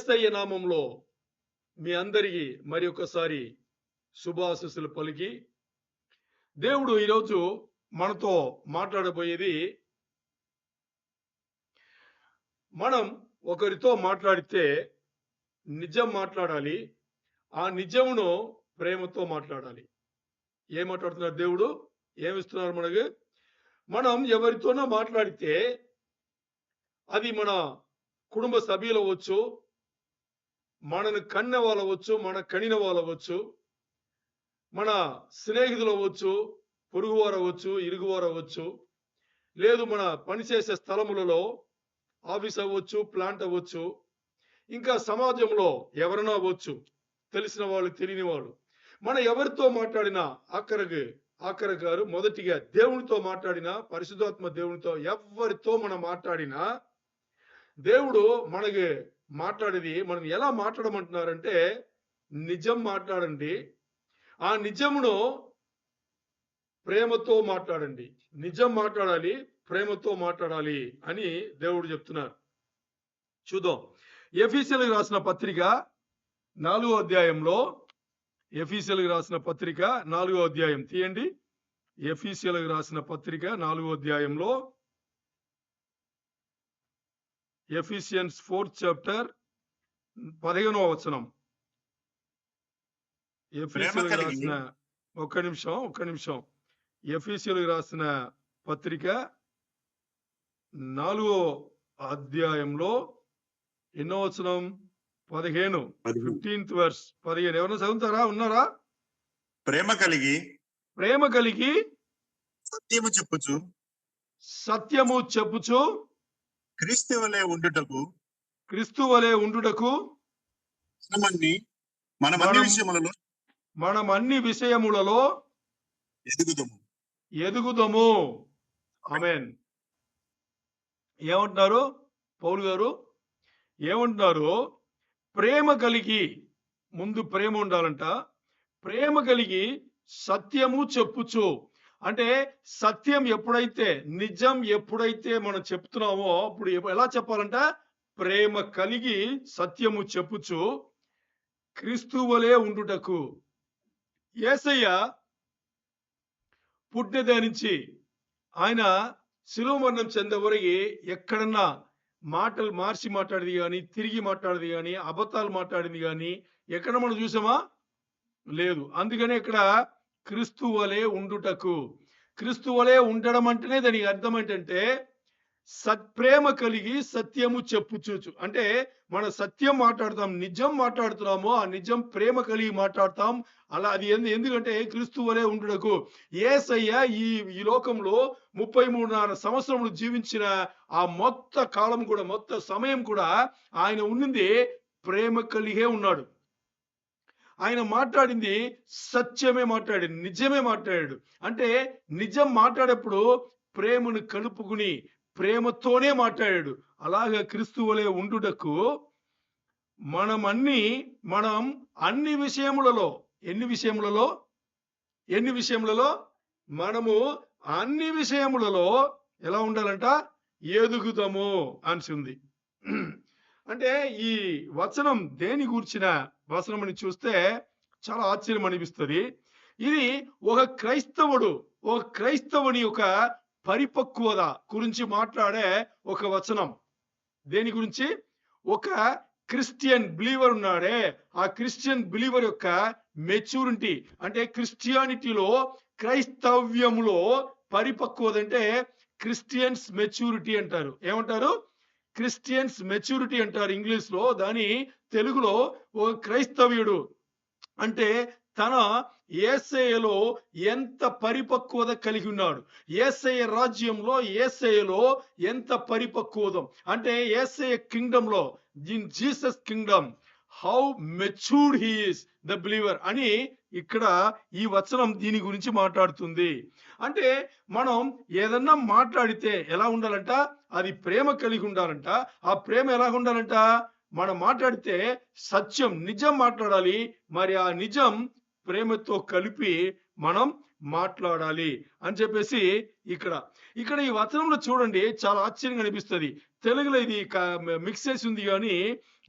యేసయ్య నామంలో మీ అందరికీ మరి ఒకసారి శుభాశీస్సులు పలికి, దేవుడు ఈరోజు మనతో మాట్లాడబోయేది, మనం ఒకరితో మాట్లాడితే నిజం మాట్లాడాలి. ఆ నిజమును ప్రేమతో మాట్లాడాలి. ఏం మాట్లాడుతున్నారు దేవుడు? ఏమిస్తున్నారు మనకి? మనం ఎవరితోనో మాట్లాడితే అది మన కుటుంబ సభ్యులు అవ్వచ్చు, మనను కన్న వాళ్ళు అవ్వచ్చు, మన కనిన వాళ్ళు అవ్వచ్చు, మన స్నేహితులు అవ్వచ్చు, పొరుగువారు అవ్వచ్చు, ఇరుగువారు అవ్వచ్చు, లేదు మన పనిచేసే స్థలములలో ఆఫీస్ అవ్వచ్చు, ప్లాంట్ అవ్వచ్చు, ఇంకా సమాజంలో ఎవరైనా అవ్వచ్చు, తెలిసిన వాళ్ళు, తెలియని వాళ్ళు. మనం ఎవరితో మాట్లాడినా ఆఖరి గారు మొదటిగా దేవునితో మాట్లాడినా, పరిశుద్ధాత్మ దేవునితో ఎవరితో మనం మాట్లాడినా, దేవుడు మనకి మాట్లాడేది, మనం ఎలా మాట్లాడమంటున్నారంటే, నిజం మాట్లాడండి, ఆ నిజమును ప్రేమతో మాట్లాడండి. నిజం మాట్లాడాలి, ప్రేమతో మాట్లాడాలి అని దేవుడు చెప్తున్నారు. చూద్దాం. ఎఫీసీయులకు రాసిన పత్రిక 4వ అధ్యాయంలో, ఎఫీసీయులకు రాసిన పత్రిక 4వ అధ్యాయం తీయండి. ఎఫీసీయులకు రాసిన పత్రిక 4వ అధ్యాయంలో, ఎఫిషియన్స్ 4th చాప్టర్ 15వ వచనం. ఎఫీసీయులకు రాసిన ఒక్క నిమిషం. ఎఫీసీయులకు రాసిన పత్రిక 4వ అధ్యాయంలో ఎన్నో వచనం? 15. 15th verse. 15. ఎవరైనా చదువుతారా? ఉన్నారా? ప్రేమ కలిగి సత్యము చెప్పుచు క్రీస్తు వలె ఉండుటకు మనం అన్ని విషయములలో ఎదుగుదము. ఆమేన్. ఏమంటున్నారు పౌలు గారు? ఏమంటున్నారు? ప్రేమ కలిగి, ముందు ప్రేమ ఉండాలంట. ప్రేమ కలిగి సత్యము చెప్పుచు, అంటే సత్యం ఎప్పుడైతే, నిజం ఎప్పుడైతే మనం చెప్తున్నామో అప్పుడు ఎలా చెప్పాలంట? ప్రేమ కలిగి సత్యము చెప్పుచు క్రీస్తు వలె ఉండుటకు. యేసయ్య పుట్టిన నుంచి ఆయన శిలువ మరణం చెందవరకు ఎక్కడన్నా మాటలు మార్చి మాట్లాడేది కానీ, తిరిగి మాట్లాడేది కానీ, అబద్ధాలు మాట్లాడింది కానీ ఎక్కడ మనం చూసామా? లేదు. అందుకనే ఇక్కడ క్రీస్తు వలె ఉండుటకు. క్రీస్తు వలె ఉండడం అంటేనే దానికి అర్థం ఏంటంటే, సత్ప్రేమ కలిగి సత్యము చెప్పుచూచు. అంటే మన సత్యం మాట్లాడతాం, నిజం మాట్లాడుతున్నామో ఆ నిజం ప్రేమ కలిగి మాట్లాడతాం. అలా అది ఎందుకంటే క్రీస్తు వలె ఉండుటకు. యేసయ్య ఈ లోకంలో 33.5 సంవత్సరములు జీవించిన ఆ మొత్త కాలం కూడా, మొత్త సమయం కూడా ఆయన ఉన్నింది ప్రేమ కలిగే ఉన్నాడు. ఆయన మాట్లాడింది సత్యమే మాట్లాడాడు, నిజమే మాట్లాడాడు. అంటే నిజం మాట్లాడేప్పుడు ప్రేమను కలుపుకుని ప్రేమతోనే మాట్లాడాడు. అలాగే క్రీస్తు వలె ఉండుటకు మనం అన్ని విషయములలో, ఎన్ని విషయములలో మనము అన్ని విషయములలో ఎలా ఉండాలంట? ఎదుగుదాము అని ఉంది. అంటే ఈ వచనం దేని గూర్చిన వచనం అని చూస్తే చాలా ఆశ్చర్యం అనిపిస్తుంది. ఇది ఒక క్రైస్తవుని యొక్క పరిపక్వత గురించి మాట్లాడే ఒక వచనం. దేని గురించి? ఒక క్రిస్టియన్ బిలీవర్ ఉన్నాడే, ఆ క్రిస్టియన్ బిలీవర్ యొక్క మెచ్యూరిటీ, అంటే క్రిస్టియానిటీలో, క్రైస్తవ్యములో పరిపక్వత అంటే క్రిస్టియన్స్ మెచ్యూరిటీ అంటారు. ఏమంటారు? క్రిస్టియన్స్ మెచ్యూరిటీ అంటారు ఇంగ్లీష్ లో. దాని తెలుగులో ఒక క్రైస్తవ్యుడు అంటే తన యేసయ్యలో ఎంత పరిపక్వత కలిగి ఉన్నాడు, యేసయ్య రాజ్యంలో, యేసయ్యలో ఎంత పరిపక్వతం అంటే యేసయ్య కింగ్డమ్ లో, in Jesus Kingdom how matured he is the believer అని ఇక్కడ ఈ వచనం దీని గురించి మాట్లాడుతుంది. అంటే మనం ఏదన్నా మాట్లాడితే ఎలా ఉండాలంట? అది ప్రేమ కలిగి ఉండాలంట. ఆ ప్రేమ ఎలా ఉండాలంట? మనం మాట్లాడితే సత్యం, నిజం మాట్లాడాలి. మరి ఆ నిజం ప్రేమతో కలిపి మనం మాట్లాడాలి అని చెప్పేసి ఇక్కడ ఇక్కడ ఈ వచనంలో చూడండి, చాలా ఆశ్చర్యంగా అనిపిస్తుంది. తెలుగులో ఇది మిక్స్ చేసి ఉంది కానీ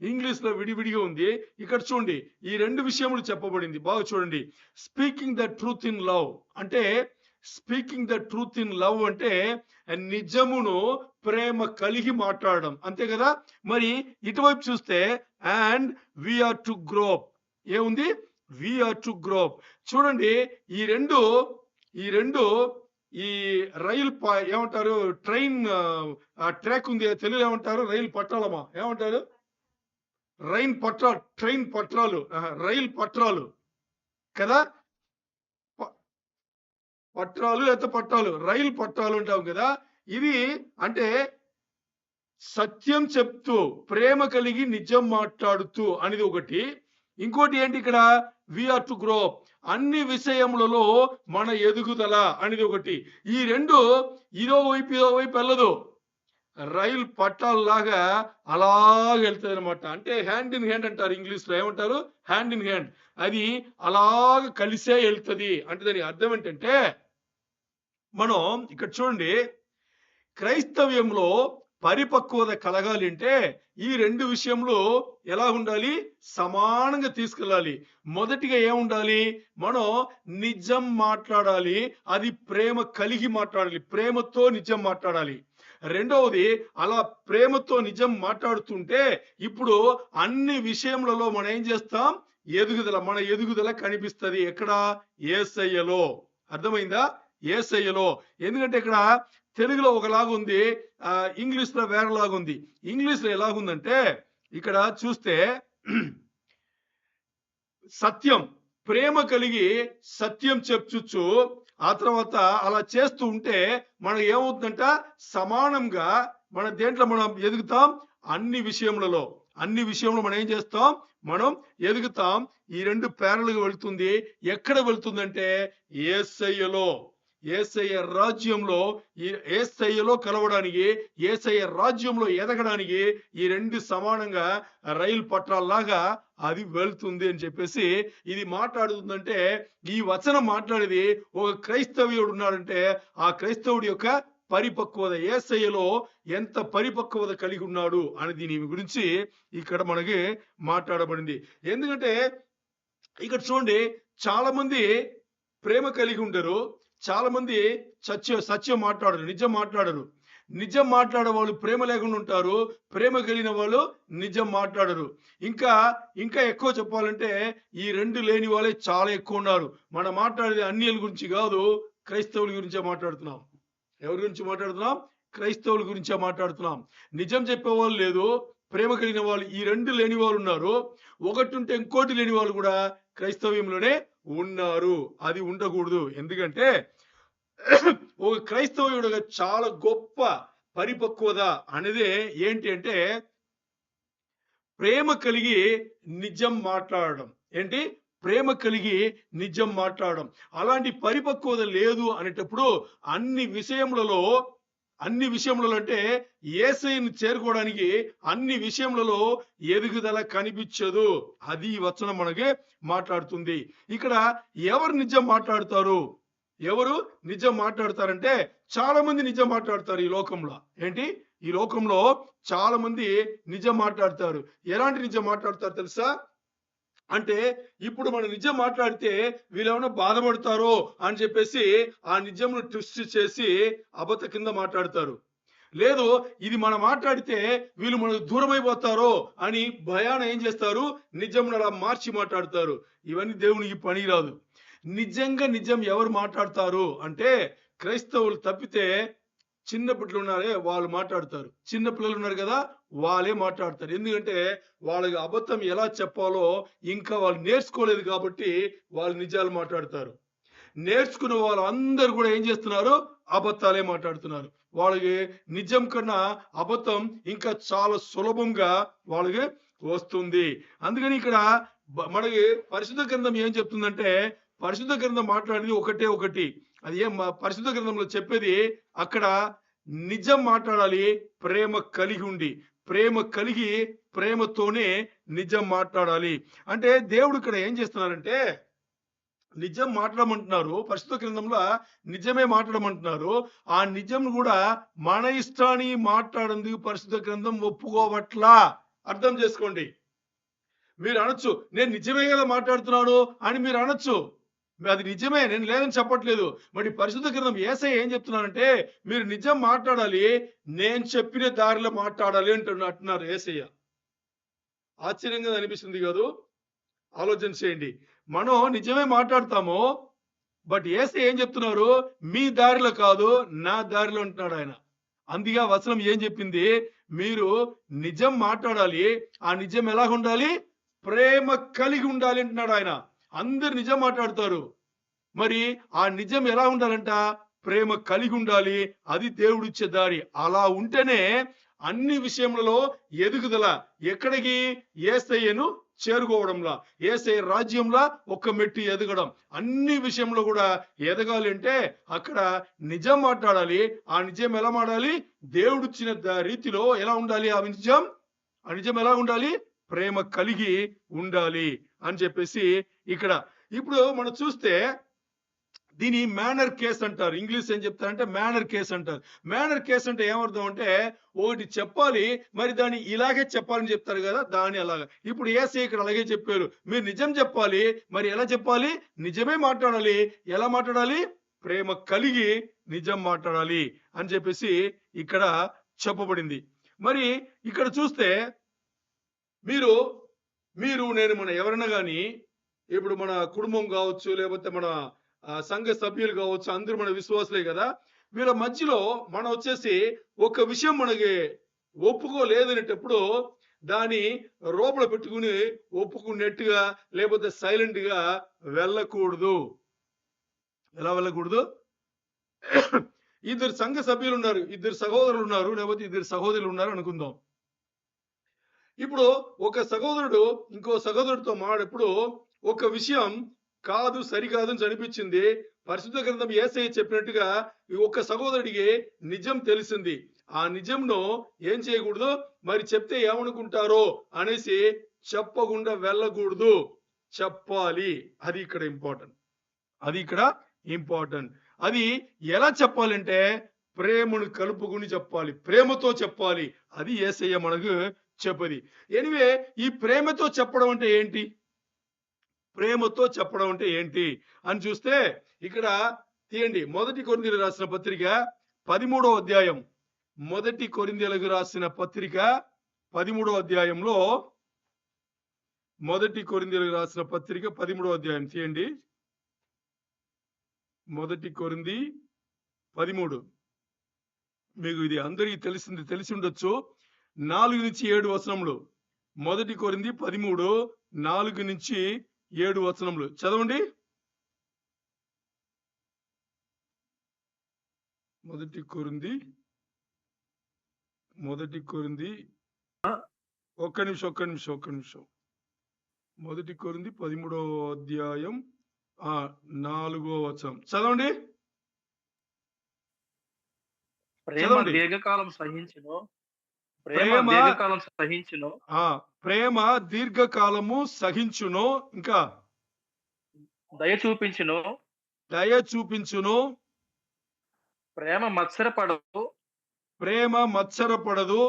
ఇంగ్లీష్ లో విడివిడిగా ఉంది. ఇక్కడ చూడండి, ఈ రెండు విషయములు చెప్పబడింది. బాగా చూడండి. Speaking the truth in love అంటే, speaking the truth in love అంటే నిజమును ప్రేమ కలిగి మాట్లాడడం, అంతే కదా. మరి ఇటువైపు చూస్తే అండ్ వీఆర్ టు గ్రోప్, ఏముంది? We are to grow up. చూడండి, ఈ రెండు ఈ రైలు ఏమంటారు, ట్రైన్ ట్రాక్ ఉంది, తెలుగులో ఏమంటారు? రైలు పట్టాలమా, ఏమంటారు? ట్రైన్ పట్టాలు, రైలు పట్టాలు కదా, పట్టాలు లేకపోతే పట్టాలు, రైలు పట్టాలు ఉంటాం కదా. ఇది అంటే సత్యం చెప్తూ ప్రేమ కలిగి నిజం మాట్లాడుతూ అనేది ఒకటి. ఇంకోటి ఏంటి ఇక్కడ? వీఆర్ టు గ్రో, అన్ని విషయములలో మన ఎదుగుదల అనేది ఒకటి. ఈ రెండు ఇదో వైపు వెళ్ళదు, రైలు పట్టాలలాగా అలాగ వెళ్తుంది అనమాట. అంటే హ్యాండ్ ఇన్ హ్యాండ్ అంటారు, ఇంగ్లీష్ లో ఏమంటారు? Hand in hand. అది అలాగ కలిసే వెళ్తుంది. అంటే దాని అర్థం ఏంటంటే, మనం ఇక్కడ చూడండి, క్రైస్తవ్యంలో పరిపక్వత కలగాలి అంటే ఈ రెండు విషయంలో ఎలా ఉండాలి? సమానంగా తీసుకెళ్ళాలి. మొదటిగా ఏముండాలి? మనం నిజం మాట్లాడాలి, అది ప్రేమ కలిగి మాట్లాడాలి, ప్రేమతో నిజం మాట్లాడాలి. రెండవది, అలా ప్రేమతో నిజం మాట్లాడుతుంటే ఇప్పుడు అన్ని విషయములలో మనం ఏం చేస్తాం? మన ఎదుగుదల కనిపిస్తుంది. ఎక్కడ? యేసయ్యలో. అర్థమైందా? యేసయ్యలో. ఎందుకంటే ఇక్కడ తెలుగులో ఒకలాగుంది, ఇంగ్లీష్ లో వేరేలాగుంది. ఇంగ్లీష్ లో ఎలాగుందంటే, ఇక్కడ చూస్తే సత్యం, ప్రేమ కలిగి సత్యం చెప్పుచ్చు, ఆ తర్వాత అలా చేస్తూ ఉంటే మనకు ఏమవుతుందంట? సమానంగా మన దేంట్లో మనం ఎదుగుతాం? అన్ని విషయములలో మనం ఏం చేస్తాం? మనం ఎదుగుతాం. ఈ రెండు ప్యారలుగా వెళ్తుంది. ఎక్కడ వెళ్తుందంటే యేసయ్యలో. యేసయ్య రాజ్యంలో, యేసయ్యలో కలవడానికి, యేసయ్య రాజ్యంలో ఎదగడానికి ఈ రెండు సమానంగా రైలు పట్టాలలాగా అది వెళ్తుంది అని చెప్పేసి ఇది మాట్లాడుతుందంటే, ఈ వచనం మాట్లాడేది ఒక క్రైస్తవుడు ఉన్నాడంటే ఆ క్రైస్తవుడి యొక్క పరిపక్వత, యేసయ్యలో ఎంత పరిపక్వత కలిగి ఉన్నాడు అని దీని గురించి ఇక్కడ మనకి మాట్లాడబడింది. ఎందుకంటే ఇక్కడ చూడండి, చాలా మంది ప్రేమ కలిగి ఉంటారు, చాలా మంది సత్యం మాట్లాడరు, నిజం మాట్లాడరు. నిజం మాట్లాడే వాళ్ళు ప్రేమ లేకుండా ఉంటారు, ప్రేమ కలిగిన వాళ్ళు నిజం మాట్లాడరు. ఇంకా ఎక్కువ చెప్పాలంటే ఈ రెండు లేని వాళ్ళే చాలా ఎక్కువ ఉన్నారు. మనం మాట్లాడేది అన్యుల గురించి కాదు, క్రైస్తవుల గురించే మాట్లాడుతున్నాం. ఎవరి గురించి మాట్లాడుతున్నాం? క్రైస్తవుల గురించే మాట్లాడుతున్నాం. నిజం చెప్పేవాళ్ళు లేదు, ప్రేమ కలిగిన వాళ్ళు, ఈ రెండు లేని వాళ్ళు ఉన్నారు. ఒకటి ఉంటే ఇంకోటి లేని వాళ్ళు కూడా క్రైస్తవ్యంలోనే ఉన్నారు. అది ఉండకూడదు. ఎందుకంటే ఒక క్రైస్తవుడుగా చాలా గొప్ప పరిపక్వత అనేది ఏంటి అంటే, ప్రేమ కలిగి నిజం మాట్లాడడం. ఏంటి? ప్రేమ కలిగి నిజం మాట్లాడడం. అలాంటి పరిపక్వత లేదు అనేటప్పుడు అన్ని విషయములలో అంటే యేసయ్యను చేరుకోవడానికి అన్ని విషయములలో ఎదుగుదల కనిపించదు. అది ఈ వచనం మనకి మాట్లాడుతుంది. ఇక్కడ ఎవరు నిజం మాట్లాడతారు? ఎవరు నిజం మాట్లాడతారంటే, చాలా మంది నిజం మాట్లాడతారు ఈ లోకంలో. ఏంటి? ఈ లోకంలో చాలా మంది నిజం మాట్లాడతారు. ఎలాంటి నిజం మాట్లాడతారు తెలుసా? అంటే ఇప్పుడు మనం నిజం మాట్లాడితే వీళ్ళేమన్నా బాధపడతారో అని చెప్పేసి ఆ నిజంను ట్విస్ట్ చేసి అబద్ధ కింద మాట్లాడతారు. లేదు, ఇది మనం మాట్లాడితే వీళ్ళు మనకు దూరం అయిపోతారో అని భయాన ఏం చేస్తారు? నిజంను అలా మార్చి మాట్లాడతారు. ఇవన్నీ దేవునికి పని రాదు. నిజంగా నిజం ఎవరు మాట్లాడతారు అంటే, క్రైస్తవులు తప్పితే చిన్న పిల్లలు ఉన్నారే వాళ్ళు మాట్లాడతారు. చిన్న పిల్లలు ఉన్నారు కదా, వాళ్ళే మాట్లాడతారు. ఎందుకంటే వాళ్ళకి అబద్ధం ఎలా చెప్పాలో ఇంకా వాళ్ళు నేర్చుకోలేదు కాబట్టి వాళ్ళు నిజాలు మాట్లాడతారు. నేర్చుకున్న వాళ్ళందరూ కూడా ఏం చేస్తున్నారు? అబద్ధాలే మాట్లాడుతున్నారు. వాళ్ళకి నిజం కన్నా అబద్ధం ఇంకా చాలా సులభంగా వాళ్ళకి వస్తుంది. అందుకని ఇక్కడ మనకి పరిశుద్ధ గ్రంథం ఏం చెప్తుందంటే, పరిశుద్ధ గ్రంథం మాట్లాడేది ఒకటి. అది ఏం పరిశుద్ధ గ్రంథంలో చెప్పేది, అక్కడ నిజం మాట్లాడాలి, ప్రేమ కలిగి ఉండి, ప్రేమ కలిగి ప్రేమతోనే నిజం మాట్లాడాలి. అంటే దేవుడు ఇక్కడ ఏం చేస్తున్నారంటే, నిజం మాట్లాడమంటున్నారు. పరిశుద్ధ గ్రంథంలో నిజమే మాట్లాడమంటున్నారు. ఆ నిజం గూడా మన ఇష్టాన్ని మాట్లాడేందుకు పరిశుద్ధ గ్రంథం ఒప్పుకోవట్లా. అర్థం చేసుకోండి. మీరు అనొచ్చు, నేను నిజమే గదా మాట్లాడుతున్నాను అని మీరు అనొచ్చు. అది నిజమే. నేను లేదని చెప్పట్లేదు. మరి పరిశుద్ధ గ్రంథం యేసయ్య ఏం చెప్తున్నారంటే, మీరు నిజం మాట్లాడాలి. నేను చెప్పిన దారిలో మాట్లాడాలి అంటున్నారు యేసయ్య. ఆశ్చర్యంగా అనిపిస్తుంది కదూ! ఆలోచన చేయండి. మనం నిజమే మాట్లాడతాము. బట్ యేసయ్య ఏం చెప్తున్నారు? మీ దారిలో కాదు, నా దారిలో అంటున్నాడు ఆయన. అందుకే ఆ వచనం ఏం చెప్పింది? మీరు నిజం మాట్లాడాలి. ఆ నిజం ఎలాగుండాలి? ప్రేమ కలిగి ఉండాలి అంటున్నాడు ఆయన. అందరూ నిజం మాట్లాడతారు. మరి ఆ నిజం ఎలా ఉండాలంట? ప్రేమ కలిగి ఉండాలి. అది దేవుడిచ్చే దారి. అలా ఉంటేనే అన్ని విషయములలో ఎదుగుదల. ఎక్కడికి? యేసయ్యను చేరుకోవడంలా. యేసయ్య రాజ్యంలా ఒక మెట్టు ఎదగడం. అన్ని విషయంలో గూడా ఎదగాలి అంటే అక్కడ నిజం మాట్లాడాలి. ఆ నిజం ఎలా మాట్లాడాలి? దేవుడిచ్చిన రీతిలో ఎలా ఉండాలి ఆ నిజం? ఆ నిజం ఎలా ఉండాలి? ప్రేమ కలిగి ఉండాలి అని చెప్పేసి ఇక్కడ. ఇప్పుడు మనం చూస్తే దీని మేనర్ కేస్ అంటారు. ఇంగ్లీష్ ఏం చెప్తారంటే మేనర్ కేస్ అంటారు. మేనర్ కేస్ అంటే ఏమర్థం అంటే ఒకటి చెప్పాలి, మరి దాన్ని ఇలాగే చెప్పాలని చెప్తారు కదా! దాన్ని అలాగా. ఇప్పుడు యేసయ్య ఇక్కడ అలాగే చెప్పారు. మీరు నిజం చెప్పాలి. మరి ఎలా చెప్పాలి? నిజమే మాట్లాడాలి. ఎలా మాట్లాడాలి? ప్రేమ కలిగి నిజం మాట్లాడాలి అని చెప్పేసి ఇక్కడ చెప్పబడింది. మరి ఇక్కడ చూస్తే మీరు, నేను మన ఎవరైనా గాని ఇప్పుడు మన కుటుంబం కావచ్చు, లేకపోతే మన సంఘ సభ్యులు కావచ్చు, అందరూ మన విశ్వాసులే కదా! వీళ్ళ మధ్యలో మనం వచ్చేసి ఒక విషయం మనకి ఒప్పుకోలేదనేటప్పుడు దాన్ని లోపల పెట్టుకుని ఒప్పుకున్నట్టుగా లేకపోతే సైలెంట్‌గా వెళ్ళకూడదు. ఎలా వెళ్ళకూడదు? ఇద్దరు సంఘ సభ్యులున్నారు. ఇద్దరు సహోదరులున్నారు. లేకపోతే ఇద్దరు సహోదరులున్నారు అనుకుందాం. ఇప్పుడు ఒక సహోదరుడు ఇంకో సహోదరుడితో మాట్లాడేప్పుడు ఒక విషయం కాదు, సరికాదు అని అనిపించింది. పరిశుద్ధ గ్రంథం యేసయ్య చెప్పినట్టుగా ఈ ఒక్క సహోదరుడికి నిజం తెలిసింది. ఆ నిజంను ఏం చేయకూడదు? మరి చెప్తే ఏమనుకుంటారో అనేసి చెప్పకుండా వెళ్ళకూడదు. చెప్పాలి. అది ఇక్కడ ఇంపార్టెంట్. అది ఎలా చెప్పాలంటే ప్రేమను కలుపుకొని చెప్పాలి. ప్రేమతో చెప్పాలి. అది యేసయ్య మనకు చెప్పేది. ఎనీవే ఈ ప్రేమతో చెప్పడం అంటే ఏంటి? ప్రేమతో చెప్పడం అంటే ఏంటి అని చూస్తే ఇక్కడ తీయండి. మొదటి కొరింథీయులకు రాసిన పత్రిక 13వ అధ్యాయం. మొదటి కొరింథీయులకు రాసిన పత్రిక 13వ అధ్యాయంలో మొదటి కొరింథీయులకు రాసిన పత్రిక 13వ అధ్యాయం తీయండి. మొదటి కొరింథీ 13. మీకు ఇది అందరికీ తెలిసి ఉండొచ్చు. 4-7 వచనములు. మొదటి కొరింథీ 13 4-7 వచనములు చదవండి. మొదటి కొరింథీ ఒక్క నిమిషం. మొదటి కొరింథీ 13వ అధ్యాయం 4వ వచనం చదవండి. ప్రేమ దీర్ఘకాలం సహించును. ఇంకా దయ చూపించును. ప్రేమ మత్సరపడదు.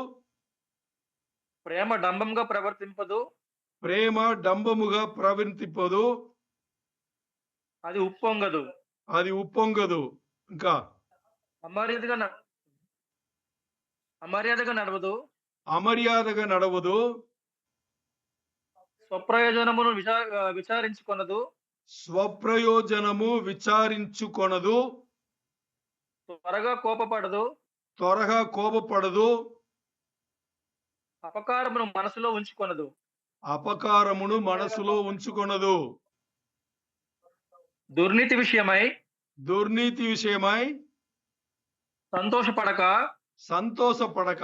ప్రేమ డంబముగా ప్రవర్తింపదు. అది ఉప్పొంగదు. ఇంకా అమర్యాదగా నడవదు. స్వప్రయోజనము విచారించుకొనదు. త్వరగా కోపపడదు. అపకారమును మనసులో ఉంచుకొనదు. దుర్నీతి విషయమై సంతోషపడక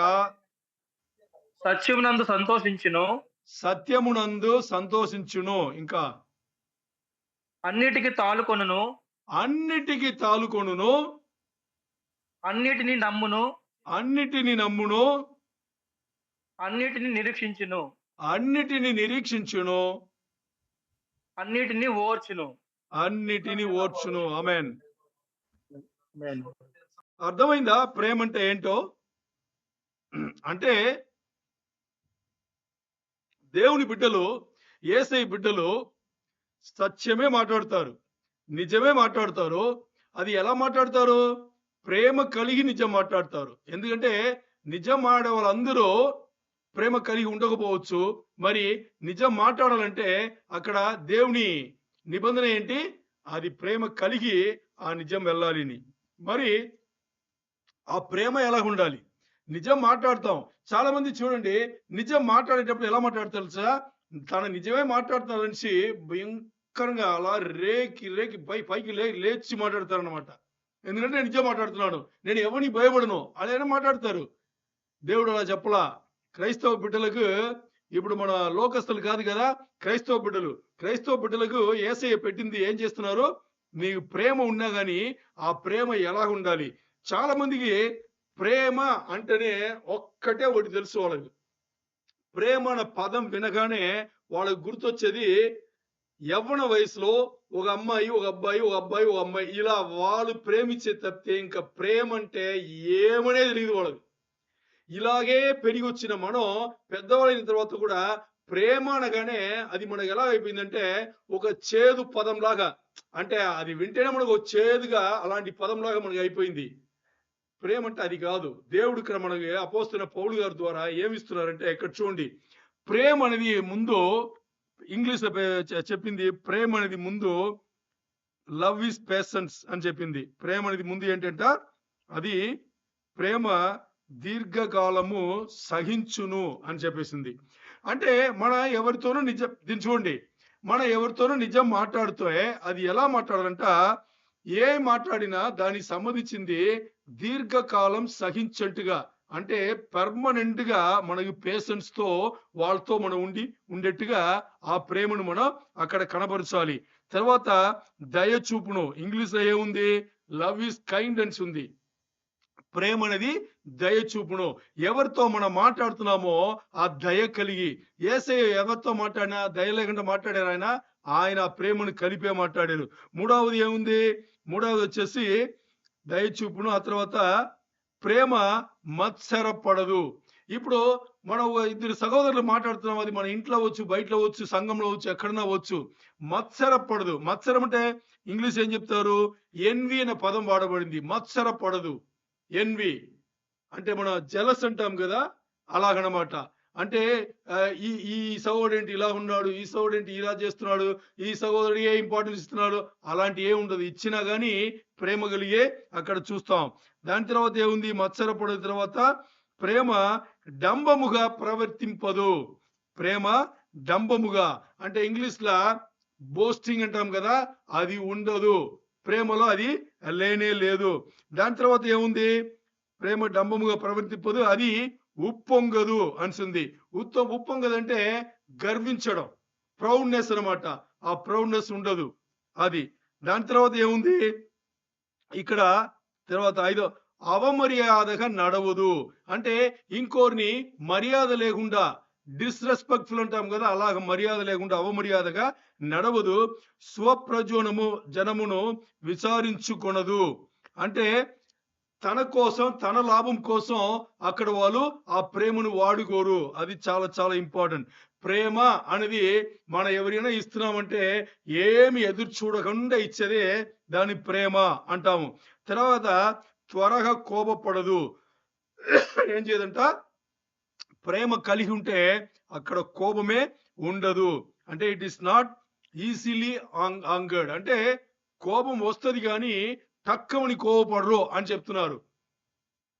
సత్యమునందు సంతోషించును. ఇంకా అన్నిటికి తాలుకొనును. అన్నిటిని నమ్మును. అన్నిటిని నిరీక్షించును. అన్నిటిని ఓర్చును. అన్నిటిని ఓర్చును. ఆమేన్. ఆమేన్. అర్థమైందా ప్రేమ అంటే ఏంటో? అంటే దేవుని బిడ్డలు, యేసయ్య బిడ్డలు సత్యమే మాట్లాడతారు. నిజమే మాట్లాడతారు. అది ఎలా మాట్లాడతారు? ప్రేమ కలిగి నిజం మాట్లాడతారు. ఎందుకంటే నిజం ఆడే వాళ్ళందరూ ప్రేమ కలిగి ఉండకపోవచ్చు. మరి నిజం మాట్లాడాలంటే అక్కడ దేవుని నిబంధన ఏంటి? అది ప్రేమ కలిగి ఆ నిజం వెళ్ళాలని. మరి ఆ ప్రేమ ఎలాగుండాలి? నిజం మాట్లాడతాం. చాలా మంది చూడండి, నిజం మాట్లాడేటప్పుడు ఎలా మాట్లాడతారు తెలుసా? తన నిజమే మాట్లాడుతున్నారనేసి భయంకరంగా అలా రేకి రేకి పైకి లేచి మాట్లాడతారనమాట. ఎందుకంటే నేను నిజం మాట్లాడుతున్నాను. నేను ఎవరిని భయపడను. అలా మాట్లాడతారు. దేవుడు అలా చెప్పలా. క్రైస్తవ బిడ్డలకు ఇప్పుడు మన లోకస్తులు కాదు కదా! క్రైస్తవ బిడ్డలు. క్రైస్తవ బిడ్డలకు యేసయ్య పెట్టింది ఏం చేస్తున్నారు? మీకు ప్రేమ ఉన్నా గాని, ఆ ప్రేమ ఎలాగుండాలి? చాలా మందికి ప్రేమ అంటేనే ఒక్కటే ఒకటి తెలుసు వాళ్ళకి. ప్రేమ అన్న పదం వినగానే వాళ్ళకి గుర్తొచ్చేది యవ్వన వయసులో ఒక అమ్మాయి, ఒక అబ్బాయి, ఒక అబ్బాయి, ఒక అమ్మాయి ఇలా వాళ్ళు ప్రేమించే తప్పితే ఇంకా ప్రేమ అంటే ఏమనేది తెలీదు వాళ్ళకి. ఇలాగే పెరిగొచ్చిన మనం పెద్దవాళ్ళైన తర్వాత కూడా ప్రేమ అనగానే అది మనకు ఎలా అయిపోయిందంటే ఒక చేదు పదంలాగా, అంటే అది వింటేనే మనకు ఒక చేదుగా అలాంటి పదంలాగా మనకు అయిపోయింది. ప్రేమ అంటే అది కాదు. దేవుడు ఇక్కడ మనకి అపోస్తలుడైన పౌలు గారి ద్వారా ఏమిస్తున్నారంటే ఇక్కడ చూడండి. ప్రేమ అనేది ముందు ఇంగ్లీష్‌లో చెప్పింది ప్రేమ అనేది ముందు లవ్ ఈజ్ పేషెన్స్ అని చెప్పింది. ప్రేమ అనేది ముందు ఏంటంట? అది ప్రేమ దీర్ఘకాలము సహించును అని చెప్పేసింది. అంటే మన ఎవరితోనూ నిజం దీన్ని చూడండి. మనం ఎవరితోనూ నిజం మాట్లాడితే అది ఎలా మాట్లాడాలంట? ఏం మాట్లాడినా దానికి సంబంధించింది దీర్ఘకాలం సహించేట్టుగా, అంటే పెర్మనెంట్‌గా మనకి పేషెన్స్‌తో వాళ్ళతో మనం ఉండేట్టుగా ఆ ప్రేమను మనం అక్కడ కనబరచాలి. తర్వాత దయ చూపును. ఇంగ్లీష్‌లో ఏముంది? లవ్ ఈజ్ కైండ్ అనేసి ఉంది. ప్రేమ అనేది దయ చూపును. ఎవరితో మనం మాట్లాడుతున్నామో ఆ దయ కలిగి, యేసయ్య ఎవరితో మాట్లాడినా దయ లేకుండా మాట్లాడారు ఆయన. ఆయన ఆ ప్రేమను కలిపే మాట్లాడారు. మూడవది ఏముంది? మూడవది వచ్చేసి దయ చూపును. ఆ తర్వాత ప్రేమ మత్సరపడదు. ఇప్పుడు మనం ఇద్దరు సహోదరులు మాట్లాడుతున్నాం. అది మన ఇంట్లో అవ్వచ్చు, బయటలో అవ్వచ్చు, సంఘంలో అవ్వచ్చు, ఎక్కడన్నా అవ్వచ్చు. మత్సరపడదు. మత్సరం అంటే ఇంగ్లీష్ ఏం చెప్తారు? ఎన్వి అనే పదం వాడబడింది. మత్సరపడదు. ఎన్వి అంటే మనం జెలస్ అంటాం కదా! అలాగనమాట. అంటే ఈ ఈ సహోదరుడేంటి ఇలా ఉన్నాడు, ఈ సహోదరుడేంటి ఇలా చేస్తున్నాడు, ఈ సహోదరుడికి ఏ ఇంపార్టెన్స్ ఇస్తున్నాడు, అలాంటి ఏమి ఉండదు. ఇచ్చినా గాని ప్రేమ కలిగే అక్కడ చూస్తాం. దాని తర్వాత ఏముంది? మత్సరపడిన తర్వాత ప్రేమ డంబముగా ప్రవర్తింపదు. ప్రేమ డంబముగా అంటే ఇంగ్లీష్‌లో బోస్టింగ్ అంటాం కదా! అది ఉండదు. ప్రేమలో అది లేనే లేదు. దాని తర్వాత ఏముంది? ప్రేమ డంబముగా ప్రవర్తింపదు. అది ఉప్పొంగదు అనేసింది. ఉప్పొంగదంటే గర్వించడం. ప్రౌడ్‌నెస్ అన్నమాట. ఆ ప్రౌడ్‌నెస్ ఉండదు. అది. దాని తర్వాత ఏముంది? ఇక్కడ తర్వాత అవమర్యాదగా నడవదు. అంటే ఇంకోరిని మర్యాద లేకుండా డిస్‌రెస్పెక్ట్‌ఫుల్ అంటాం కదా! అలాగ మర్యాద లేకుండా అవమర్యాదగా నడవదు. జనమును విచారించుకొనదు. అంటే తన కోసం, తన లాభం కోసం అక్కడ వాళ్ళు ఆ ప్రేమను వాడుకోరు. అది చాలా చాలా ఇంపార్టెంట్. ప్రేమ అనేది మనం ఎవరైనా ఇస్తున్నామంటే ఏమి ఎదురు చూడకుండా ఇచ్చేదే దాన్ని ప్రేమ అంటాము. తర్వాత త్వరగా కోపపడదు. ఏం చేయదంట? ప్రేమ కలిగి ఉంటే అక్కడ కోపమే ఉండదు. అంటే it is not easily angered. అంటే కోపం వస్తది గానీ టక్కుమని కోపపడరు అని చెప్తున్నారు.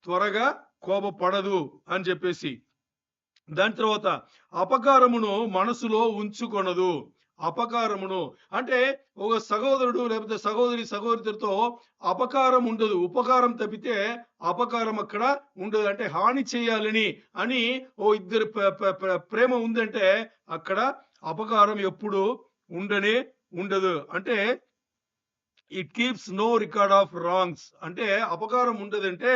త్వరగా కోపపడదు అని చెప్పేసి. దాని తర్వాత అపకారమును మనసులో ఉంచుకొనదు. అపకారమును అంటే ఒక సహోదరుడు లేకపోతే సహోదరితో అపకారం ఉండదు. ఉపకారం తప్పితే అపకారం అక్కడ ఉండదు. అంటే హాని చేయాలని అని ఇద్దరు ప్రేమ ఉందంటే అక్కడ అపకారం ఎప్పుడు ఉండనే ఉండదు. అంటే it keeps no record of wrongs. అంటే అపకారం ఉండదంటే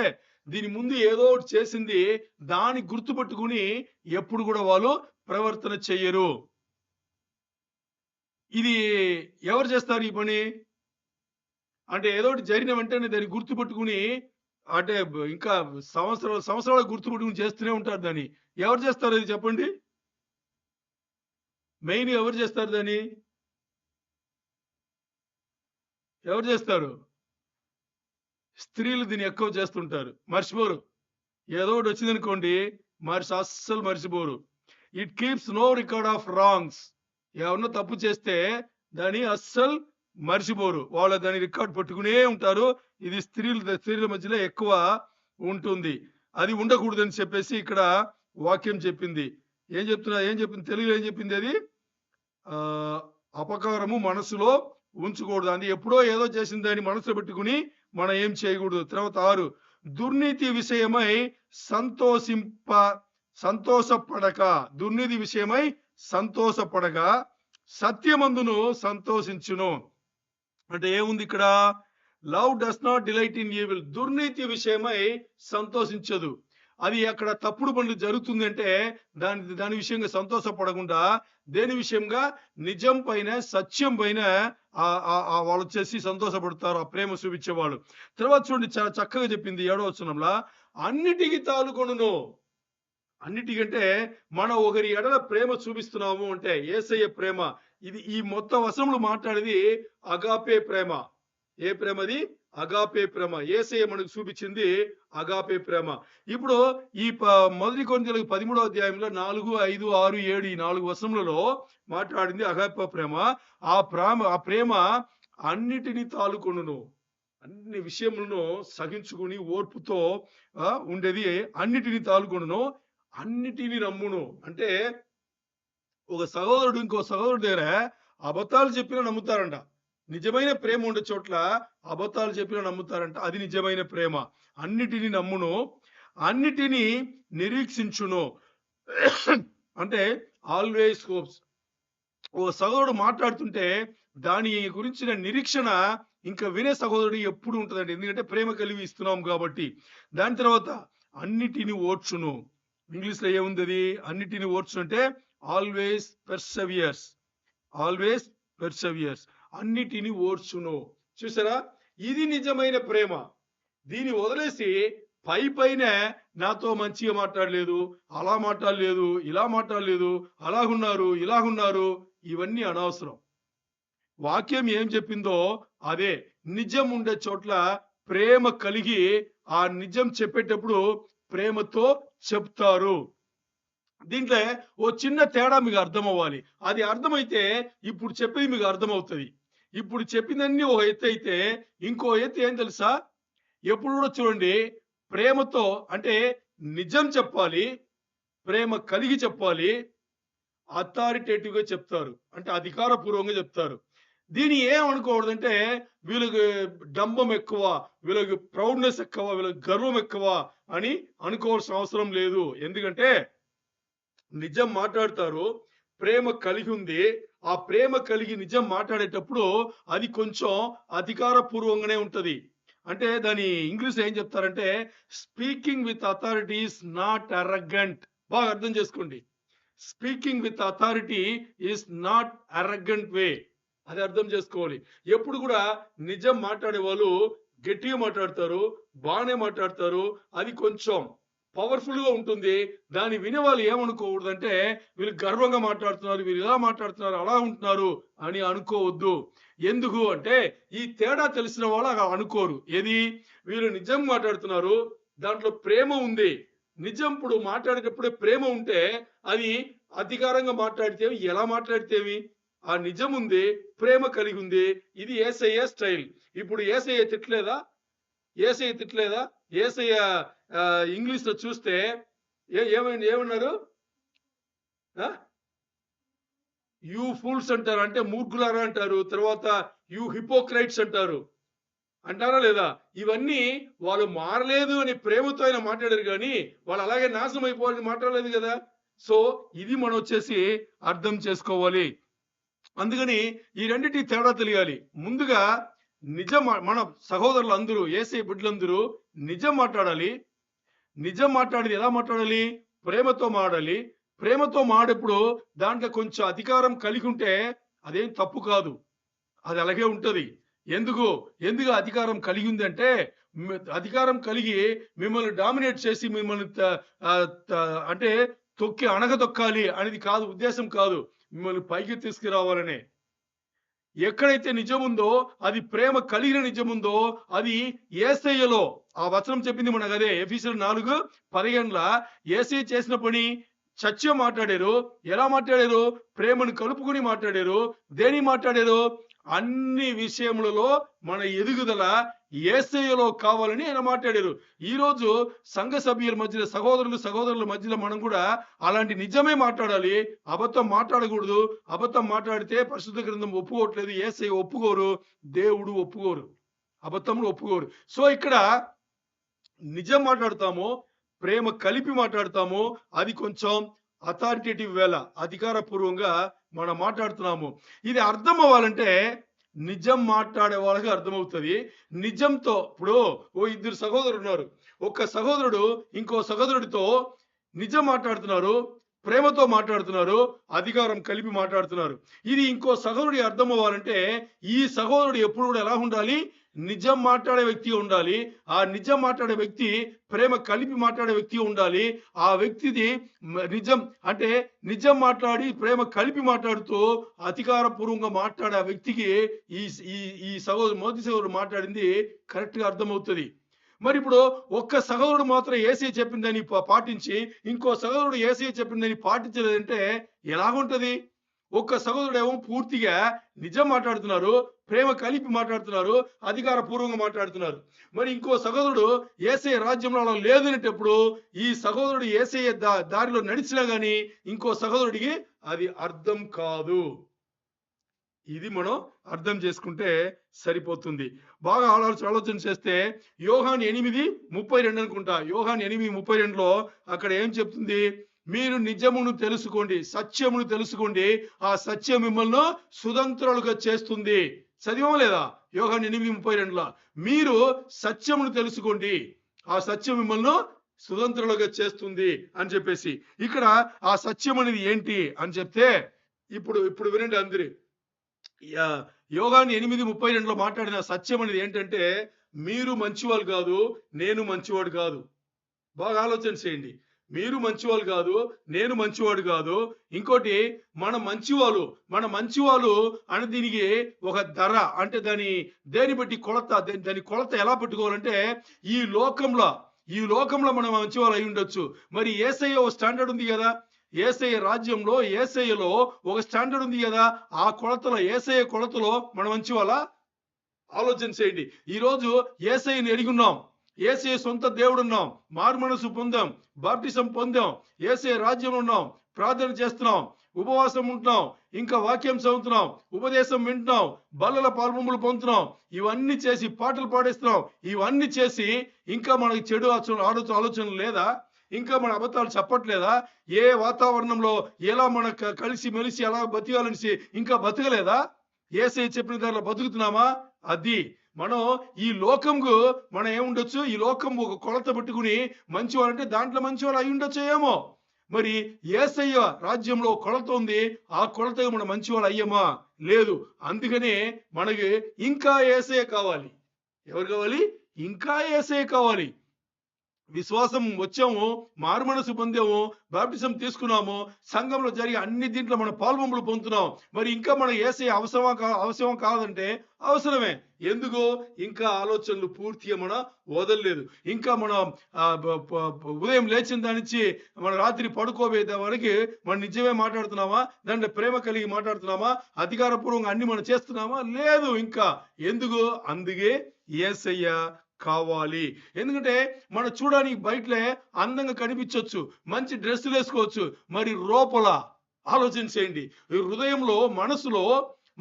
దీని ముందు ఏదో ఒకటి చేసింది దాన్ని గుర్తుపెట్టుకుని ఎప్పుడు కూడా వాళ్ళు ప్రవర్తన చెయ్యరు. ఇది ఎవరు చేస్తారు ఈ పని? అంటే ఏదో ఒకటి జరిగిన వెంటనే దాన్ని గుర్తుపెట్టుకుని అంటే ఇంకా సంవత్సరాలు గుర్తుపెట్టుకుని చేస్తూనే ఉంటారు దాన్ని. ఎవరు చేస్తారు ఇది చెప్పండి? మెయిన్ ఎవరు చేస్తారు దాన్ని? ఎవరు చేస్తారు? స్త్రీలు దీన్ని ఎక్కువ చేస్తుంటారు. మర్చిపోరు. ఏదో ఒకటి వచ్చిందనుకోండి అస్సలు మర్చిపోరు. It keeps no record of wrongs. ఎవరన్నా తప్పు చేస్తే దాన్ని అస్సలు మర్చిపోరు. వాళ్ళు దాన్ని రికార్డ్ పెట్టుకునే ఉంటారు. ఇది స్త్రీల మధ్యలో ఎక్కువ ఉంటుంది. అది ఉండకూడదని చెప్పేసి ఇక్కడ వాక్యం చెప్పింది. ఏం చెప్పింది? తెలుగులో ఏం చెప్పింది అది? అపకారము మనసులో ఉంచకూడదు. అది ఎప్పుడో ఏదో చేసిన దాన్ని మనసులో పెట్టుకుని మనం ఏం చేయకూడదు. తర్వాత 6 దుర్నీతి విషయమై సంతోషపడక. దుర్నీతి విషయమై సంతోషపడక సత్యమందును సంతోషించును. అంటే ఏముంది ఇక్కడ? Love does not delight in evil. దుర్నీతి విషయమై సంతోషించదు. అది అక్కడ తప్పుడు పనులు జరుగుతుంది అంటే దాని విషయంగా సంతోషపడకుండా దేని విషయంగా? నిజం పైన, సత్యం పైన వాళ్ళు వచ్చేసి సంతోషపడతారు, ఆ ప్రేమ చూపించేవాళ్ళు. తర్వాత చూడండి, చాలా చక్కగా చెప్పింది 7వ వచనంలో, అన్నిటికీ తాలుకొనును. అన్నిటికంటే మనం ఒకరి ఎడల ప్రేమ చూపిస్తున్నాము అంటే యేసయ్య ప్రేమ. ఇది ఈ మొత్తం వచనంలో మాట్లాడేది అగాపే ప్రేమ. ఏ ప్రేమది? అగాపే ప్రేమ. యేసయ్య మనకు చూపించింది అగాపే ప్రేమ. ఇప్పుడు ఈ 1 కొరింథీయులకు 13వ అధ్యాయంలో 4, 5, 6, 7 ఈ 4 వచనములలో మాట్లాడింది అగాపే ప్రేమ. ఆ ప్రేమ అన్నిటినీ తాలుకొనును. అన్ని విషయములను సహించుకుని ఓర్పుతో ఉండేది. అన్నిటినీ తాలుకొనును, అన్నిటినీ నమ్మును. అంటే ఒక సహోదరుడు ఇంకో సహోదరుడు దగ్గర అబద్ధాలు చెప్పినా నమ్ముతారంట. నిజమైన ప్రేమ ఉండే చోట్ల అబద్ధాలు చెప్పినా నమ్ముతారంట. అది నిజమైన ప్రేమ. అన్నిటినీ నమ్మును, అన్నిటినీ నిరీక్షించును. అంటే ఆల్వేస్ హోప్స్. ఓ సహోదరుడు మాట్లాడుతుంటే దాని గురించిన నిరీక్షణ ఇంకా వినే సహోదరుడు ఎప్పుడు ఉంటుందండి. ఎందుకంటే ప్రేమ కలిగి ఇస్తున్నాం కాబట్టి. దాని తర్వాత అన్నిటినీ ఓర్చును. ఇంగ్లీష్ లో ఏముంది అది? అన్నిటినీ ఓర్చును అంటే ఆల్వేస్ పెర్సవియర్స్. ఆల్వేస్ పెర్సవియర్స్. అన్నిటినీ ఓర్చును. చూసారా? ఇది నిజమైన ప్రేమ. దీన్ని వదిలేసి పైన నాతో మంచిగా మాట్లాడలేదు, అలా మాట్లాడలేదు, ఇలా మాట్లాడలేదు, అలాగున్నారు, ఇలాగున్నారు, ఇవన్నీ అనవసరం. వాక్యం ఏం చెప్పిందో అదే. నిజం ఉండే చోట్ల ప్రేమ కలిగి ఆ నిజం చెప్పేటప్పుడు ప్రేమతో చెప్తారు. దీంట్లో ఓ చిన్న తేడా మీకు అర్థం అవ్వాలి. అది అర్థమైతే ఇప్పుడు చెప్పేది మీకు అర్థమవుతుంది. ఇప్పుడు చెప్పిందన్నీ ఒక ఎత్తు అయితే ఇంకో ఎత్తు ఏం తెలుసా? ఎప్పుడు కూడా చూడండి, ప్రేమతో అంటే నిజం చెప్పాలి, ప్రేమ కలిగి చెప్పాలి, అథారిటేటివ్ గా చెప్తారు. అంటే అధికారపూర్వకంగా చెప్తారు. దీన్ని ఏమనుకోకూడదంటే వీళ్ళకి డంబం ఎక్కువ, వీళ్ళకి ప్రౌడ్నెస్ ఎక్కువ, వీళ్ళకి గర్వం ఎక్కువ అని అనుకోవాల్సిన అవసరం లేదు. ఎందుకంటే నిజం మాట్లాడతారు, ప్రేమ కలిగి ఉంది. ఆ ప్రేమ కలిగి నిజం మాట్లాడేటప్పుడు అది కొంచెం అధికారపూర్వంగానే ఉంటది. అంటే దాని ఇంగ్లీష్ ఏం చెప్తారంటే speaking with authority is not arrogant. బాగా అర్థం చేసుకోండి. Speaking with authority is not arrogant way. అది అర్థం చేసుకోవాలి. ఎప్పుడు కూడా నిజం మాట్లాడే వాళ్ళు గట్టిగా మాట్లాడతారు, బాగానే మాట్లాడతారు. అది కొంచెం పవర్ఫుల్ గా ఉంటుంది. దాన్ని వినే వాళ్ళు ఏమనుకోకూడదంటే వీళ్ళు గర్వంగా మాట్లాడుతున్నారు, వీళ్ళు ఇలా మాట్లాడుతున్నారు, అలా ఉంటున్నారు అని అనుకోవద్దు. ఎందుకు అంటే ఈ తేడా తెలిసిన వాళ్ళు అలా అనుకోరు. ఏది? వీళ్ళు నిజం మాట్లాడుతున్నారు, దాంట్లో ప్రేమ ఉంది. నిజం ఇప్పుడు మాట్లాడేటప్పుడే ప్రేమ ఉంటే అది అధికారంగా మాట్లాడితే ఎలా మాట్లాడితేవి? ఆ నిజం ఉంది, ప్రేమ కలిగి ఉంది. ఇది యేసయ్య స్టైల్. ఇప్పుడు యేసయ్య తిట్టలేదా? యేసయ్య ఇంగ్లీష్ లో చూస్తే ఏమన్నారు? యూ ఫూల్స్ అంటారు, అంటే మూర్ఖులారా అంటారు. తర్వాత యూ హిపోక్రైట్స్ అంటారు. అంటారా లేదా? ఇవన్నీ వాళ్ళు మారలేదు అని ప్రేమతో ఆయన మాట్లాడారు కానీ వాళ్ళు అలాగే నాశనం అయిపోవాలని మాట్లాడలేదు కదా. సో ఇది మనం వచ్చేసి అర్థం చేసుకోవాలి. అందుకని ఈ రెండింటి తేడా తెలియాలి. ముందుగా నిజం మన సహోదరులు అందరూ, యేసయ్య బిడ్డలందరూ నిజం మాట్లాడాలి. నిజం మాట్లాడేది ఎలా మాట్లాడాలి? ప్రేమతో మాట్లాడాలి. ప్రేమతో మాడేప్పుడు దాంట్లో కొంచెం అధికారం కలిగి ఉంటే అదేం తప్పు కాదు. అది అలాగే ఉంటది. ఎందుకు? ఎందుకు అధికారం కలిగి ఉందంటే, అధికారం కలిగి మిమ్మల్ని డామినేట్ చేసి మిమ్మల్ని ఆహ్, త అంటే తొక్కి అణగదొక్కాలి అనేది కాదు, ఉద్దేశ్యం కాదు. మిమ్మల్ని పైకి తీసుకురావాలనే. ఎక్కడైతే నిజముందో, అది ప్రేమ కలిగిన నిజముందో, అది యేసయ్యలో ఆ వచనం చెప్పింది మనకదే. ఎఫెసీయులు 4:15 యేసయ్య చేసిన పని సత్యం మాట్లాడారు. ఎలా మాట్లాడారు? ప్రేమను కలుపుకొని మాట్లాడారు. దేనికి మాట్లాడారు? అన్ని విషయములలో మన ఎదుగుదల యేసయ్యలో కావాలని ఆయన మాట్లాడారు. ఈరోజు సంఘ సభ్యుల మధ్యలో, సహోదరుల మధ్యలో మనం కూడా అలాంటి నిజమే మాట్లాడాలి. అబద్ధం మాట్లాడకూడదు. అబద్ధం మాట్లాడితే పరిశుద్ధ గ్రంథం ఒప్పుకోవట్లేదు. యేసయ్య ఒప్పుకోరు. దేవుడు ఒప్పుకోరు. అబద్ధములు ఒప్పుకోరు. సో ఇక్కడ నిజం మాట్లాడతాము, ప్రేమ కలిపి మాట్లాడతాము. అది కొంచెం అథారిటేటివ్ వేళ అధికారపూర్వంగా మనం మాట్లాడుతున్నాము. ఇది అర్థం అవ్వాలంటే నిజం మాట్లాడే వాళ్ళకి అర్థమవుతుంది. నిజంతో ఇప్పుడు ఇద్దరు సహోదరులు ఉన్నారు. ఒక సహోదరుడు ఇంకో సహోదరుడితో నిజం మాట్లాడుతున్నారు, ప్రేమతో మాట్లాడుతున్నారు, అధికారం కలిపి మాట్లాడుతున్నారు. ఇది ఇంకో సహోదరుడి అర్థం అవ్వాలంటే ఈ సహోదరుడు ఎప్పుడు కూడా ఎలా ఉండాలి? నిజం మాట్లాడే వ్యక్తి ఉండాలి. ఆ నిజం మాట్లాడే వ్యక్తి ప్రేమ కలిపి మాట్లాడే వ్యక్తి ఉండాలి. ఆ వ్యక్తిది నిజం అంటే నిజం మాట్లాడి ప్రేమ కలిపి మాట్లాడుతూ అధికారపూర్వంగా మాట్లాడే ఆ వ్యక్తికి ఈ ఈ ఈ మొదటి సహోదరుడు మాట్లాడింది కరెక్ట్ గా అర్థమవుతుంది. మరి ఇప్పుడు ఒక్క సహోదరుడు మాత్రం యేసయ్య చెప్పిందని పాటించి ఇంకో సహోదరుడు యేసయ్య చెప్పిందని పాటించలేదంటే ఎలాగుంటది? ఒక్క సహోదరుడేమో పూర్తిగా నిజం మాట్లాడుతున్నారు, ప్రేమ కలిపి మాట్లాడుతున్నారు, అధికారపూర్వంగా మాట్లాడుతున్నారు. మరి ఇంకో సహోదరుడు యేసయ్య రాజ్యంలో అలా లేదనేటప్పుడు ఈ సహోదరుడు యేసయ్య దారిలో నడిచినా గానీ ఇంకో సహోదరుడికి అది అర్థం కాదు. ఇది మనం అర్థం చేసుకుంటే సరిపోతుంది. బాగా ఆలోచన చేస్తే యోహాను 8:32 అనుకుంటా. యోహాను 8:32లో అక్కడ ఏం చెప్తుంది? మీరు నిజమును తెలుసుకోండి, సత్యమును తెలుసుకోండి, ఆ సత్యం మిమ్మల్ని సుతంత్రులుగా చేస్తుంది. చదివామా లేదా? యోహాను 8:32లో మీరు సత్యమును తెలుసుకోండి, ఆ సత్యం మిమ్మల్ని సుతంత్రులుగా చేస్తుంది అని చెప్పేసి. ఇక్కడ ఆ సత్యం అనేది ఏంటి అని చెప్తే ఇప్పుడు వినండి అందరూ. యోహాను 8:32లో మాట్లాడిన సత్యం అనేది ఏంటంటే మీరు మంచివాళ్ళు కాదు, నేను మంచివాడు కాదు. బాగా ఆలోచన చేయండి. మీరు మంచివాళ్ళు కాదు, నేను మంచివాడు కాదు. ఇంకోటి మన మంచివాళ్ళు అని దీనికి ఒక ధర అంటే దేని బట్టి కొలత, దాని కొలత ఎలా పెట్టుకోవాలంటే ఈ లోకంలో మనం మంచివాళ్ళు అయి ఉండొచ్చు. మరి యేసయ్య ఒక స్టాండర్డ్ ఉంది కదా. యేసయ్య రాజ్యంలో యేసయ్యలో ఒక స్టాండర్డ్ ఉంది కదా. ఆ కొలతలో యేసయ్య కొలతలో మనం మంచివాళ్ళ ఆలోచన చేయండి. ఈరోజు యేసయ్యని ఎరిగున్నాం, యేసయ్య సొంత దేవుడున్నాం, మారుమనసు పొందాం, బాప్టిజం పొందాం, యేసయ్య రాజ్యం ఉన్నాం, ప్రార్థన చేస్తున్నాం, ఉపవాసం ఉంటున్నాం, ఇంకా వాక్యం చదువుతున్నాం, ఉపదేశం వింటున్నాం, బల్లల పాల్పొంపులు పొందుతున్నాం, ఇవన్నీ చేసి పాటలు పాడేస్తున్నాం. ఇవన్నీ చేసి ఇంకా మనకి చెడు ఆలోచనలు లేదా? ఇంకా మన అబద్ధాలు చెప్పట్లేదా? ఏ వాతావరణంలో ఎలా మన కలిసి మెలిసి ఎలా బతికాలనేసి ఇంకా బతకలేదా? యేసయ్య చెప్పిన దానిలో బతుకుతున్నామా? అది మనం ఈ లోకంకు మనం ఏముండొచ్చు, ఈ లోకం ఒక కొలత పెట్టుకుని మంచివాళ్ళంటే దాంట్లో మంచివాళ్ళు అయి ఉండొచ్చు ఏమో. మరి యేసయ్య రాజ్యంలో కొలత ఉంది, ఆ కొలతగా మనం మంచివాళ్ళు అయ్యమా? లేదు. అందుకనే మనకి ఇంకా యేసయ్య కావాలి. ఎవరు కావాలి? ఇంకా యేసయ్య కావాలి. విశ్వాసం వచ్చాము, మారుమనసు పొందాము, బాప్టిజం తీసుకున్నాము, సంఘంలో జరిగే అన్ని దీంట్లో మనం పాల్పొంపులు పొందుతున్నాం. మరి ఇంకా మన యేసయ్య అవసరం కాదంటే అవసరమే. ఎందుకు? ఇంకా ఆలోచనలు పూర్తిగా మనం వదలలేదు. ఇంకా మనం ఉదయం లేచిన దాని నుంచి మన రాత్రి పడుకోబోయే వరకు మనం నిజమే మాట్లాడుతున్నామా? దాంట్లో ప్రేమ కలిగి మాట్లాడుతున్నామా? అధికారపూర్వంగా అన్ని మనం చేస్తున్నామా? లేదు ఇంకా. ఎందుకు? అందుకే యేసయ్య కావాలి. ఎందుకంటే మనం చూడడానికి బయటలే అందంగా కనిపించవచ్చు, మంచి డ్రెస్సులు వేసుకోవచ్చు, మరి లోపల ఆలోచన చేయండి. హృదయంలో మనసులో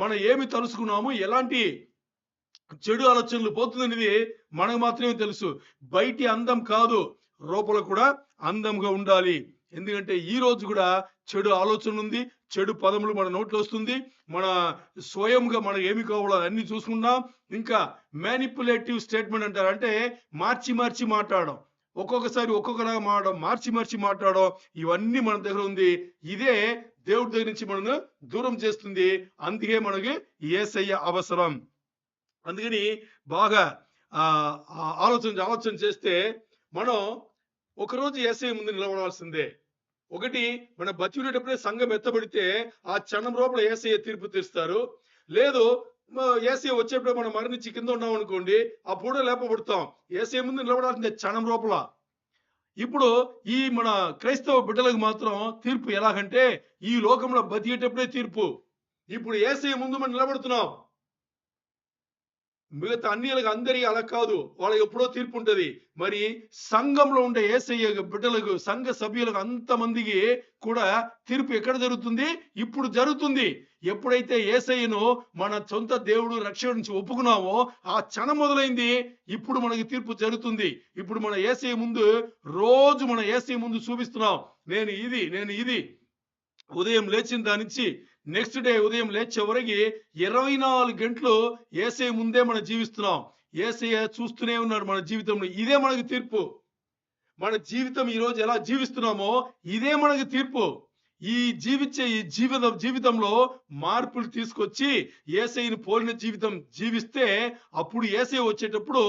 మనం ఏమి తలుసుకున్నాము, ఎలాంటి చెడు ఆలోచనలు పోతుందనేది మనకు మాత్రమే తెలుసు. బయటి అందం కాదు, లోపల కూడా అందంగా ఉండాలి. ఎందుకంటే ఈ రోజు కూడా చెడు ఆలోచన ఉంది, చెడు పదములు మన నోట్లో వస్తుంది. మన స్వయంగా మనకు ఏమి కావాలో అన్ని చూసుకున్నాం. ఇంకా మ్యానిపులేటివ్ స్టేట్మెంట్ అంటారు, అంటే మార్చి మాట్లాడడం. ఒక్కొక్కసారి ఒక్కొక్కలాగా మాట్లాడడం, మార్చి మార్చి మాట్లాడడం, ఇవన్నీ మన దగ్గర ఉంది. ఇదే దేవుడి దగ్గర నుంచి మనల్ని దూరం చేస్తుంది. అందుకే మనకి యేసయ్య అవసరం. అందుకని బాగా ఆలోచన చేస్తే మనం ఒకరోజు యేసయ్య ముందు నిలబడాల్సిందే. ఒకటి, మన బతికునేటప్పుడే సంఘం ఎత్తబడితే ఆ క్షణం లోపల యేసయ్య తీర్పు తీరుస్తారు. లేదు యేసయ్య వచ్చేటప్పుడు మనం మరణించి కింద ఉన్నాం అనుకోండి, అప్పుడు లేపబడతాం. యేసయ్య ముందు నిలబడాల్సిందే క్షణం లోపల. ఇప్పుడు ఈ మన క్రైస్తవ బిడ్డలకు మాత్రం తీర్పు ఎలాగంటే, ఈ లోకంలో బతికేటప్పుడే తీర్పు. ఇప్పుడు యేసయ్య ముందు మనం నిలబడుతున్నాం. మిగతా అన్యులకు అందరికీ అలా కాదు. వాళ్ళకి ఎప్పుడో తీర్పు ఉంటది. మరి సంఘంలో ఉండే యేసయ్య బిడ్డలకు, సంఘ సభ్యులకు అంతమందికి కూడా తీర్పు ఎక్కడ జరుగుతుంది? ఇప్పుడు జరుగుతుంది. ఎప్పుడైతే యేసయ్యను మన సొంత దేవుడు రక్షణ నుంచి ఒప్పుకున్నామో ఆ క్షణం మొదలైంది. ఇప్పుడు మనకి తీర్పు జరుగుతుంది. ఇప్పుడు మన యేసయ్య ముందు రోజు మన యేసయ్య ముందు చూపిస్తున్నాం. నేను ఇది ఉదయం లేచిన దానించి నెక్స్ట్ డే ఉదయం లేచే వరకు 24 గంటలు యేసయ్య ముందే మనం జీవిస్తున్నాం. యేసయ్య చూస్తూనే ఉన్నాడు మన జీవితంలో. ఇదే మనకి తీర్పు. మన జీవితం ఈ రోజు ఎలా జీవిస్తున్నామో ఇదే మనకి తీర్పు. ఈ జీవితంలో మార్పులు తీసుకొచ్చి యేసయ్యను పోలిన జీవితం జీవిస్తే అప్పుడు యేసయ్య వచ్చేటప్పుడు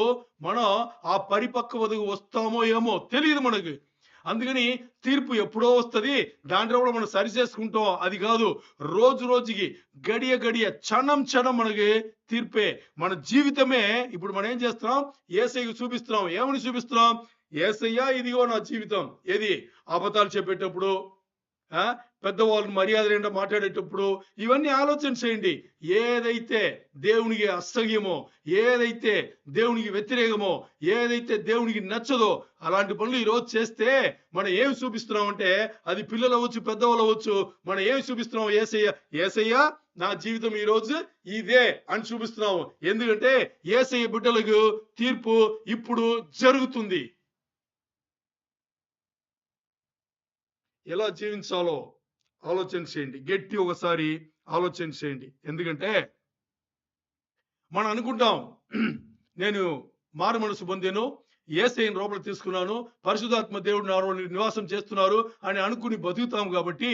మనం ఆ పరిపక్వతకు వస్తామో ఏమో తెలియదు మనకి. అందుకని తీర్పు ఎప్పుడో వస్తుంది. దాంట్లో కూడా మనం సరి చేసుకుంటాం. అది కాదు, రోజు రోజుకి గడియ క్షణం మనకి తీర్పే. మన జీవితమే ఇప్పుడు మనం ఏం చేస్తున్నాం? యేసయ్యకు చూపిస్తున్నాం. ఏమని చూపిస్తున్నాం? యేసయ్య ఇదిగో నా జీవితం. ఏది? అబద్ధాలు చెప్పేటప్పుడు, పెద్దవాళ్ళని మర్యాద లేకుండా మాట్లాడేటప్పుడు ఇవన్నీ ఆలోచన చేయండి. ఏదైతే దేవునికి అసహ్యమో, ఏదైతే దేవునికి వ్యతిరేకమో, ఏదైతే దేవునికి నచ్చదో అలాంటి పనులు ఈ రోజు చేస్తే మనం ఏమి చూపిస్తున్నాం అంటే, అది పిల్లలు అవ్వచ్చు, పెద్దవాళ్ళు అవ్వచ్చు, మనం ఏమి చూపిస్తున్నాం? యేసయ్య నా జీవితం ఈ రోజు ఇదే అని చూపిస్తున్నాము. ఎందుకంటే యేసయ్య బిడ్డలకు తీర్పు ఇప్పుడు జరుగుతుంది. ఎలా జీవించాలో ఆలోచన చేయండి. గట్టి ఒకసారి ఆలోచన చేయండి. ఎందుకంటే మనం అనుకుంటాం, నేను మారు మనసు పొందాను, యేసయ్యను లోపల తీసుకున్నాను, పరిశుద్ధాత్మ దేవుడు నాలో నివాసం చేస్తున్నారు అని అనుకుని బతుకుతాం. కాబట్టి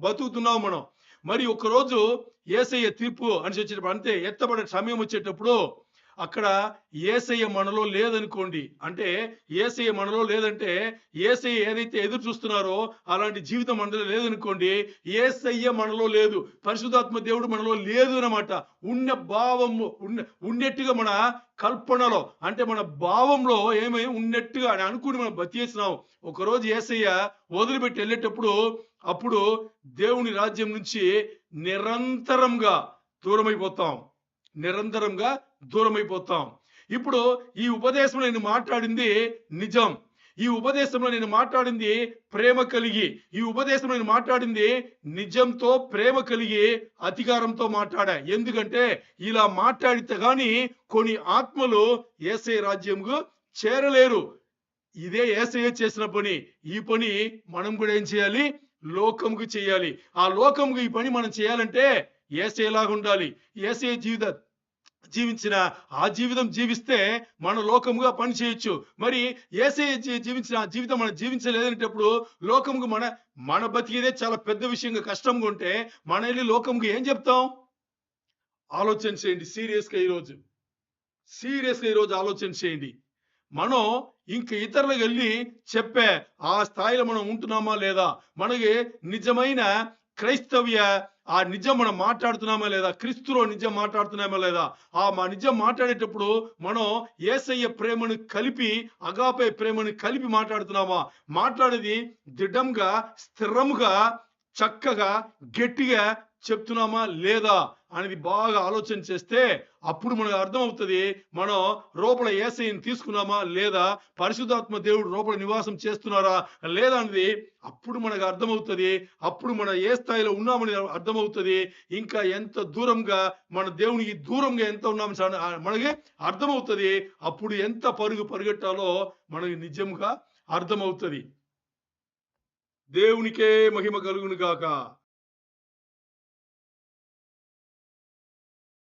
బతుకుతున్నాం మనం. మరి ఒకరోజు యేసయ్య తీర్పు అని వచ్చేటప్పుడు, అంతే ఎత్తబడే సమయం వచ్చేటప్పుడు అక్కడ యేసయ్య మనలో లేదనుకోండి, అంటే యేసయ్య మనలో లేదంటే యేసయ్య ఏదైతే ఎదురు చూస్తున్నారో అలాంటి జీవితం మనలో లేదనుకోండి, యేసయ్య మనలో లేదు, పరిశుద్ధాత్మ దేవుడు మనలో లేదు అన్నమాట. ఉన్నట్టుగా మన కల్పనలో, అంటే మన భావంలో ఏమై ఉన్నట్టుగా అని అనుకుని మనం బతికేసినాం. ఒకరోజు యేసయ్య వదిలిపెట్టి వెళ్ళేటప్పుడు అప్పుడు దేవుని రాజ్యం నుంచి నిరంతరంగా దూరమైపోతాం. ఇప్పుడు ఈ ఉపదేశంలో నేను మాట్లాడింది నిజం. ఈ ఉపదేశంలో నేను మాట్లాడింది ప్రేమ కలిగి, ఈ ఉపదేశంలో నేను మాట్లాడింది నిజంతో ప్రేమ కలిగి అధికారంతో మాట్లాడా. ఎందుకంటే ఇలా మాట్లాడితే గాని కొన్ని ఆత్మలు యేసయ్య రాజ్యంకు చేరలేరు. ఇదే యేసయ్య చేసిన పని. ఈ పని మనం కూడా ఏం చేయాలి? లోకంకు చేయాలి. ఆ లోకంకు ఈ పని మనం చేయాలంటే యేసయ్యలాగా ఉండాలి. యేసయ్య జీవించిన ఆ జీవితం జీవిస్తే మన లోకముగా పని చేయొచ్చు. మరి యేసయ్య జీవించిన ఆ జీవితం మనం జీవించలేదనేటప్పుడు లోకముకు మన బతికేదే చాలా పెద్ద విషయంగా కష్టంగా ఉంటే మన వెళ్ళి లోకముకు ఏం చెప్తాం? ఆలోచన చేయండి. సీరియస్గా ఈరోజు ఆలోచన చేయండి. మనం ఇంక ఇతరులకు వెళ్ళి చెప్పే ఆ స్థాయిలో మనం ఉంటున్నామా లేదా? మనకి నిజమైన క్రైస్తవ్య ఆ నిజం మనం మాట్లాడుతున్నామా లేదా? క్రీస్తులో నిజం మాట్లాడుతున్నామా లేదా? మా నిజం మాట్లాడేటప్పుడు మనం యేసయ్య ప్రేమను కలిపి, అగాపే ప్రేమను కలిపి మాట్లాడుతున్నామా? మాట్లాడేది దృఢంగా, స్థిరంగా, చక్కగా, గట్టిగా చెప్తున్నామా లేదా అనేది బాగా ఆలోచన చేస్తే అప్పుడు మనకు అర్థమవుతుంది మనం లోపల యేసయ్యను తీసుకున్నామా లేదా, పరిశుద్ధాత్మ దేవుడు లోపల నివాసం చేస్తున్నారా లేదా అనేది అప్పుడు మనకు అర్థమవుతుంది. అప్పుడు మనం ఏ స్థాయిలో ఉన్నామని అర్థమవుతుంది. ఇంకా ఎంత దూరంగా మన దేవునికి దూరంగా ఎంత ఉన్నామని మనకి అర్థమవుతుంది. అప్పుడు ఎంత పరిగెట్టాలో మనకి నిజంగా అర్థమవుతుంది. దేవునికే మహిమ కలుగును గాక.